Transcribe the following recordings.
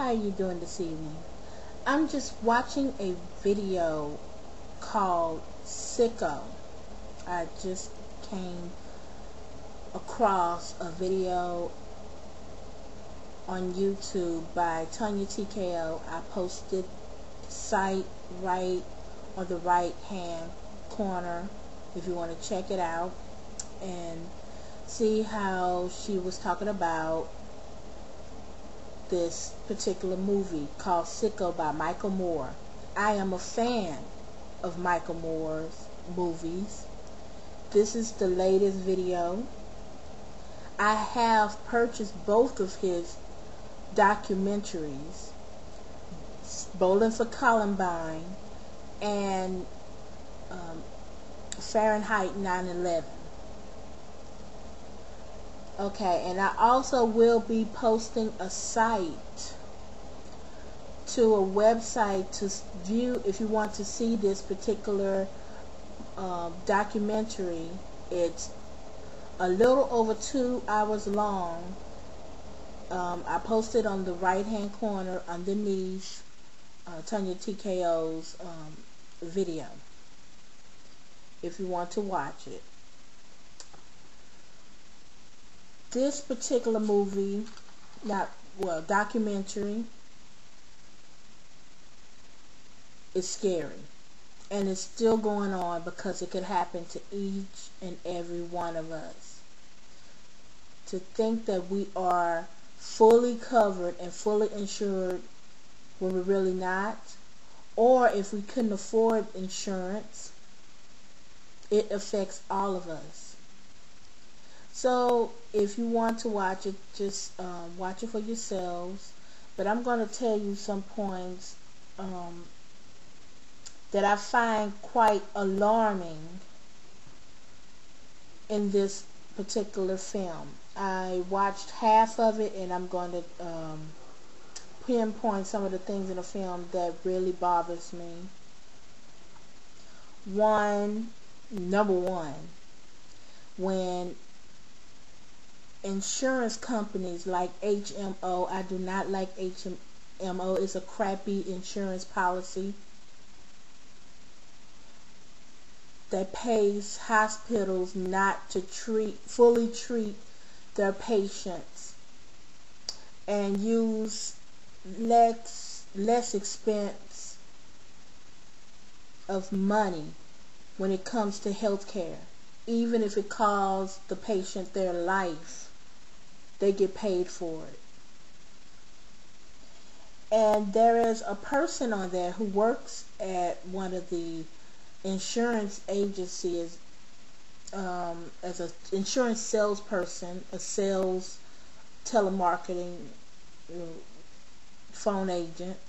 How are you doing this evening? I'm just watching a video called Sicko. I just came across a video on YouTube by Tonya TKO. I posted the site right on the right hand corner if you want to check it out and see how she was talking about this particular movie called Sicko by Michael Moore. I am a fan of Michael Moore's movies. This is the latest video. I have purchased both of his documentaries, Bowling for Columbine and Fahrenheit 9/11. Okay, and I also will be posting a site to a website to view if you want to see this particular documentary. It's a little over 2 hours long. I posted on the right hand corner underneath Tonya TKO's video if you want to watch it. This particular movie, documentary, is scary. And it's still going on because it could happen to each and every one of us. To think that we are fully covered and fully insured when we're really not, or if we couldn't afford insurance, it affects all of us. So if you want to watch it, just watch it for yourselves. But I'm going to tell you some points that I find quite alarming in this particular film. I watched half of it, and I'm going to pinpoint some of the things in the film that really bothers me. Number one, when insurance companies like HMO, I do not like HMO, it's a crappy insurance policy that pays hospitals not to fully treat their patients and use less expense of money when it comes to health care. Even if it costs the patient their life, they get paid for it. And there is a person on there who works at one of the insurance agencies as an insurance salesperson, a sales telemarketing phone agent.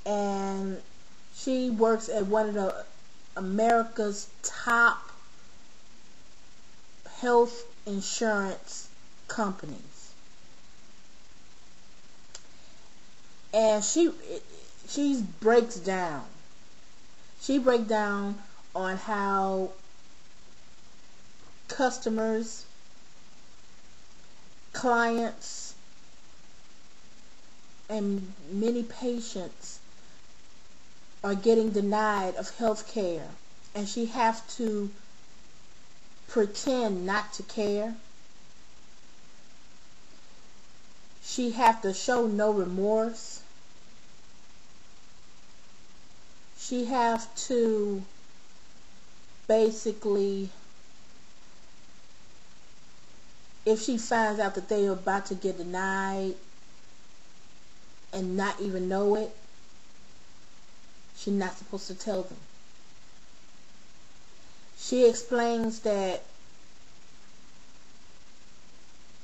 And she works at one of the America's top health insurance companies, and she breaks down on how customers, clients, and many patients are getting denied of health care, and she has to pretend not to care. She has to show no remorse. She has to basically, if she finds out that they are about to get denied and not even know it, she's not supposed to tell them. She explains that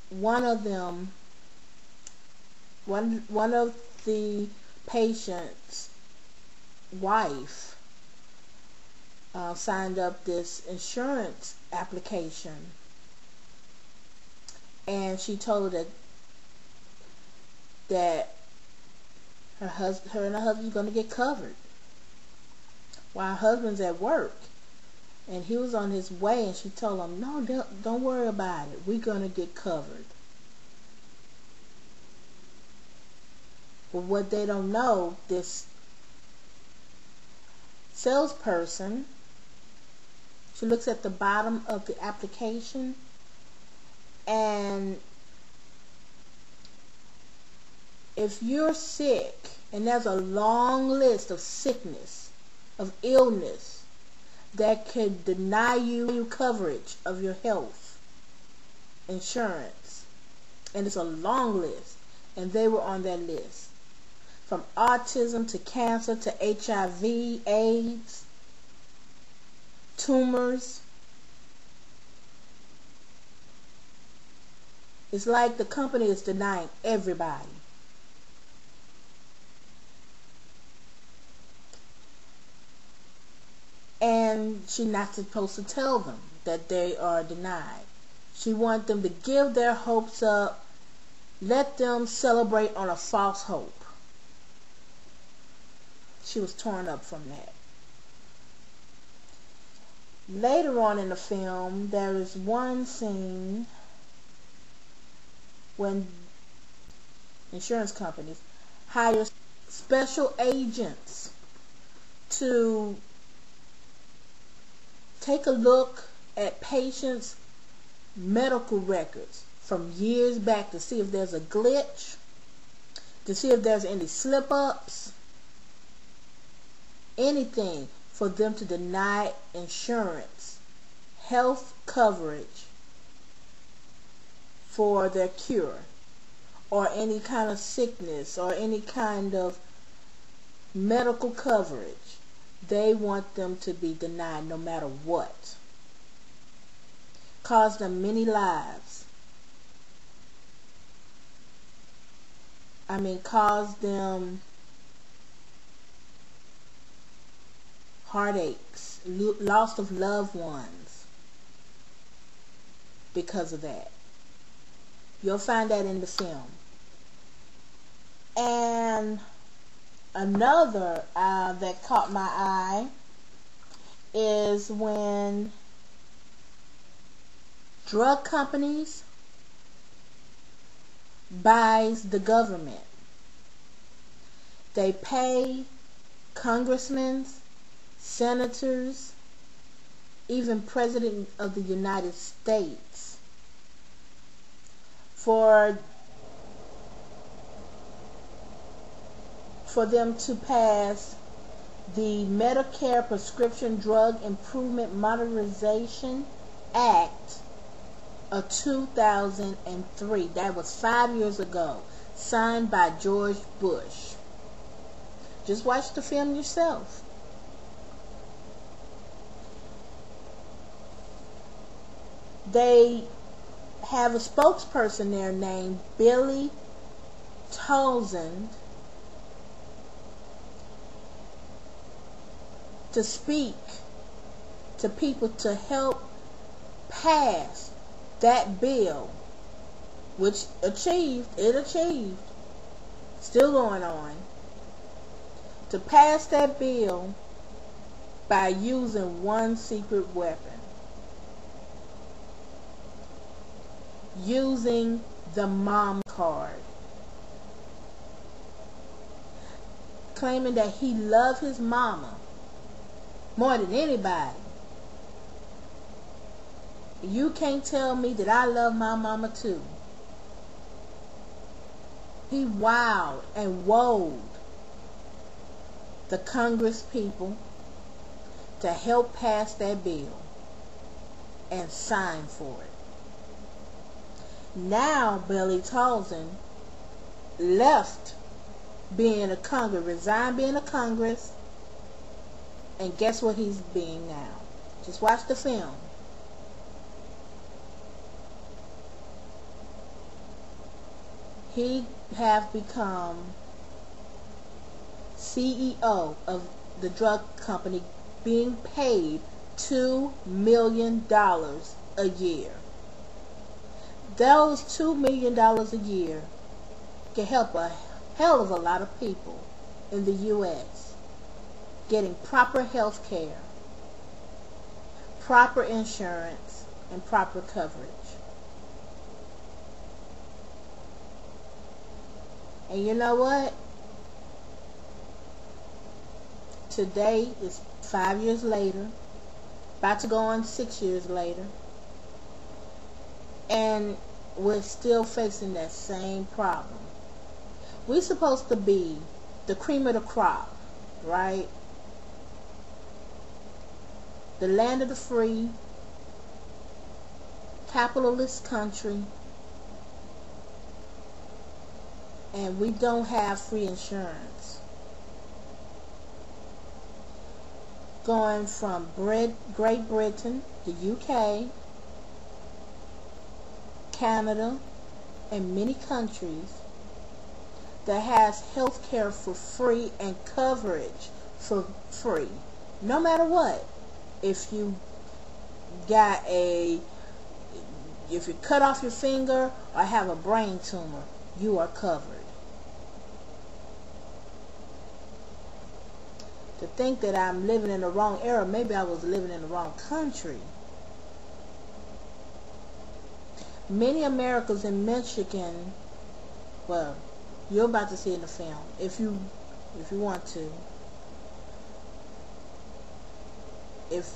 one of the patient's wife signed up this insurance application, and she told her that her and her husband's going to get covered while her husband's at work. And he was on his way, and she told him, no, don't worry about it. We're going to get covered. But what they don't know, this salesperson, she looks at the bottom of the application, and if you're sick, and there's a long list of sickness, of illness, that could deny you coverage of your health insurance. And it's a long list, and they were on that list. From autism to cancer to HIV, AIDS, tumors. It's like the company is denying everybody. And she's not supposed to tell them that they are denied. She wants them to give their hopes up, let them celebrate on a false hope. She was torn up from that. Later on in the film, there is one scene when insurance companies hire special agents to take a look at patients' medical records from years back to see if there's a glitch, to see if there's any slip-ups, anything for them to deny insurance, health coverage for their cure, or any kind of sickness, or any kind of medical coverage. They want them to be denied no matter what. Cost them many lives. Cause them heartaches, loss of loved ones because of that. You'll find that in the film. And another that caught my eye is when drug companies buys the government. They pay congressmen, senators, even President of the United States for them to pass the Medicare Prescription Drug Improvement Modernization Act of 2003. That was 5 years ago, signed by George Bush. Just watch the film yourself. They have a spokesperson there named Billy Townsend to speak to people to help pass that bill, which it achieved, still going on, to pass that bill by using one secret weapon. Using the mom card. Claiming that he loved his mama more than anybody. You can't tell me that I love my mama too. He wowed and woed the Congress people to help pass that bill and sign for it. Now Billy Townsend left being a Congress, resigned being a Congress, and guess what he's being now? Just watch the film. He have become CEO of the drug company, being paid $2 million a year. Those $2 million a year can help a hell of a lot of people in the U.S. getting proper health care, proper insurance, and proper coverage. And you know what? today is 5 years later, about to go on 6 years later, and we're still facing that same problem. We're supposed to be the cream of the crop, right? The land of the free, capitalist country, and we don't have free insurance. Going from Great Britain, the UK, Canada, and many countries that has health care for free and coverage for free, no matter what. If you cut off your finger or have a brain tumor, you are covered. To think that I'm living in the wrong era, maybe I was living in the wrong country. Many Americans in Michigan, well, you're about to see in the film, if you want to. If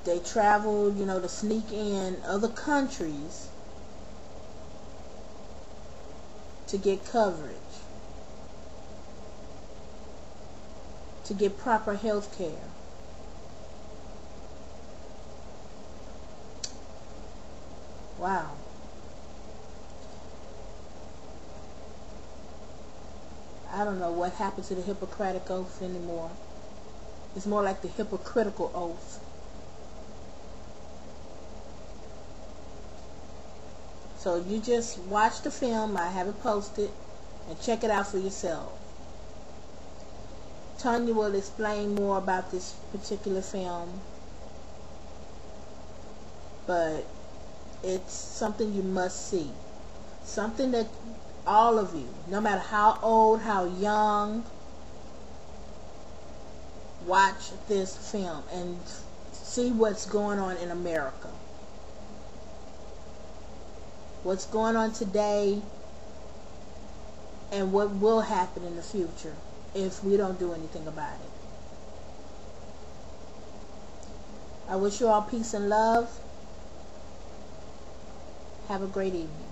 they travel, to sneak in other countries to get coverage, to get proper health care. Wow. I don't know what happened to the Hippocratic Oath anymore. It's more like the hypocritical oath. So you just watch the film. I have it posted, and check it out for yourself. Tonya will explain more about this particular film, but it's something you must see. Something that all of you, no matter how old, how young, watch this film and see what's going on in America. What's going on today and what will happen in the future if we don't do anything about it. I wish you all peace and love. Have a great evening.